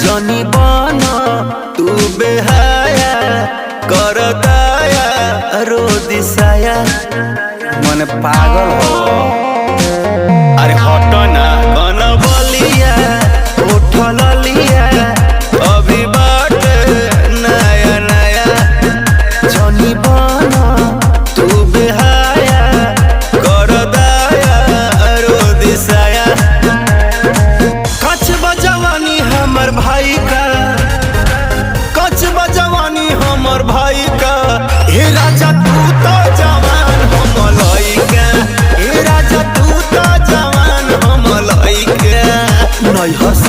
जनी बन तू बेहाया कर दया रो दिसाया मन पागल हो। अरे हटो ना